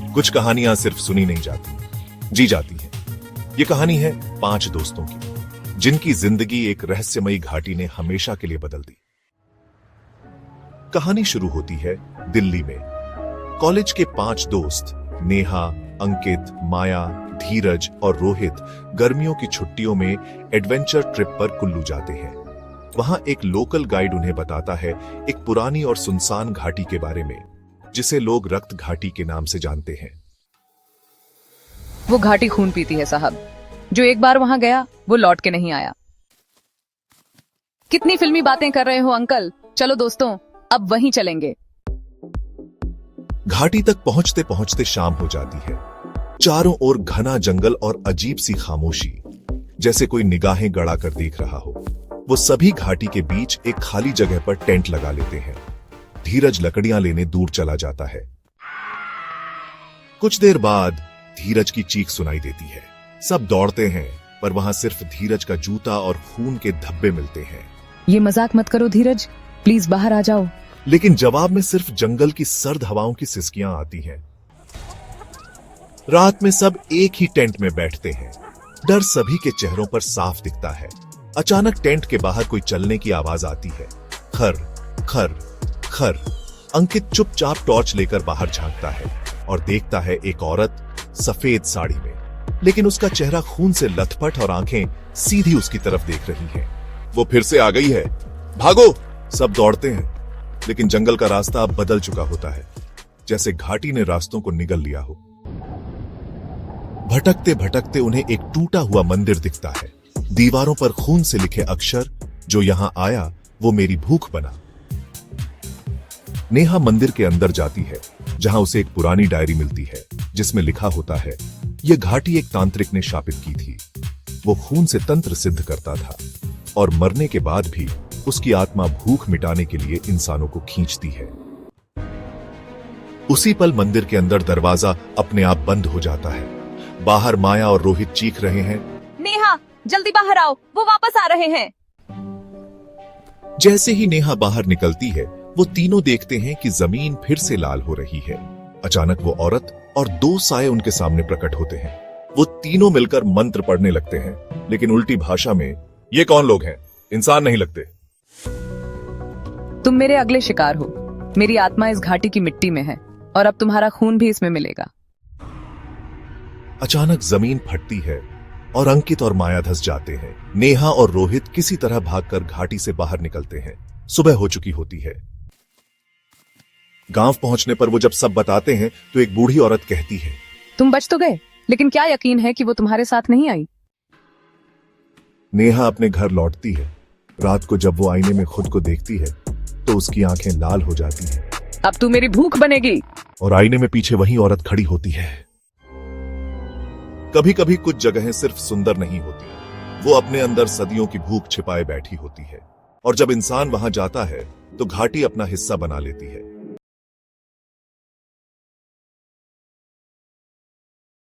कुछ कहानियां सिर्फ सुनी नहीं जाती, जी जाती हैं। ये कहानी है 5 दोस्तों की, जिनकी जिंदगी एक रहस्यमयी घाटी ने हमेशा के लिए बदल दी। कहानी शुरू होती है दिल्ली में। कॉलेज के 5 दोस्त नेहा, अंकित, माया, धीरज और रोहित गर्मियों की छुट्टियों में एडवेंचर ट्रिप पर कुल्लू जाते हैं। वहां एक लोकल गाइड उन्हें बताता है एक पुरानी और सुनसान घाटी के बारे में, जिसे लोग रक्त घाटी के नाम से जानते हैं। वो घाटी खून पीती है साहब। जो एक बार वहां गया वो लौट के नहीं आया। कितनी फिल्मी बातें कर रहे हो अंकल, चलो दोस्तों अब वहीं चलेंगे। घाटी तक पहुंचते पहुंचते शाम हो जाती है। चारों ओर घना जंगल और अजीब सी खामोशी, जैसे कोई निगाहें गड़ा कर देख रहा हो। वो सभी घाटी के बीच एक खाली जगह पर टेंट लगा लेते हैं। धीरज लकड़ियां लेने दूर चला जाता है। कुछ देर बाद धीरज की चीख सुनाई देती है। सब दौड़ते हैं, पर वहां सिर्फ धीरज का जूता और खून के धब्बे मिलते हैं। ये मजाक मत करो धीरज, प्लीज बाहर आ जाओ। लेकिन जवाब में सिर्फ जंगल की सर्द हवाओं की सिसकियां आती हैं। रात में सब एक ही टेंट में बैठते हैं। डर सभी के चेहरों पर साफ दिखता है। अचानक टेंट के बाहर कोई चलने की आवाज आती है। खर खर खर। अंकित चुपचाप टॉर्च लेकर बाहर झांकता है और देखता है एक औरत सफेद साड़ी में, लेकिन उसका चेहरा खून से लथपथ और आंखें सीधी उसकी तरफ देख रही हैं। वो फिर से आ गई है, भागो! सब दौड़ते हैं, लेकिन जंगल का रास्ता अब बदल चुका होता है, जैसे घाटी ने रास्तों को निगल लिया हो। भटकते भटकते उन्हें एक टूटा हुआ मंदिर दिखता है। दीवारों पर खून से लिखे अक्षर, जो यहां आया वो मेरी भूख बना। नेहा मंदिर के अंदर जाती है, जहां उसे एक पुरानी डायरी मिलती है, जिसमें लिखा होता है यह घाटी एक तांत्रिक ने शापित की थी। वो खून से तंत्र सिद्ध करता था और मरने के बाद भी उसकी आत्मा भूख मिटाने के लिए इंसानों को खींचती है। उसी पल मंदिर के अंदर दरवाजा अपने आप बंद हो जाता है। बाहर माया और रोहित चीख रहे हैं, नेहा जल्दी बाहर आओ, वो वापस आ रहे हैं। जैसे ही नेहा बाहर निकलती है, वो तीनों देखते हैं कि जमीन फिर से लाल हो रही है। अचानक वो औरत और 2 साए उनके सामने प्रकट होते हैं। वो तीनों मिलकर मंत्र पढ़ने लगते हैं, लेकिन उल्टी भाषा में। ये कौन लोग हैं? इंसान नहीं लगते। तुम मेरे अगले शिकार हो। मेरी आत्मा इस घाटी की मिट्टी में है और अब तुम्हारा खून भी इसमें मिलेगा। अचानक जमीन फटती है और अंकित और माया धंस जाते हैं। नेहा और रोहित किसी तरह भागकर घाटी से बाहर निकलते हैं। सुबह हो चुकी होती है। गांव पहुंचने पर वो जब सब बताते हैं तो एक बूढ़ी औरत कहती है, तुम बच तो गए, लेकिन क्या यकीन है कि वो तुम्हारे साथ नहीं आई? नेहा अपने घर लौटती है। रात को जब वो आईने में खुद को देखती है तो उसकी आंखें लाल हो जाती हैं। अब तू मेरी भूख बनेगी। और आईने में पीछे वही औरत खड़ी होती है। कभी कभी कुछ जगहें सिर्फ सुंदर नहीं होती, वो अपने अंदर सदियों की भूख छिपाए बैठी होती है। और जब इंसान वहां जाता है तो घाटी अपना हिस्सा बना लेती है।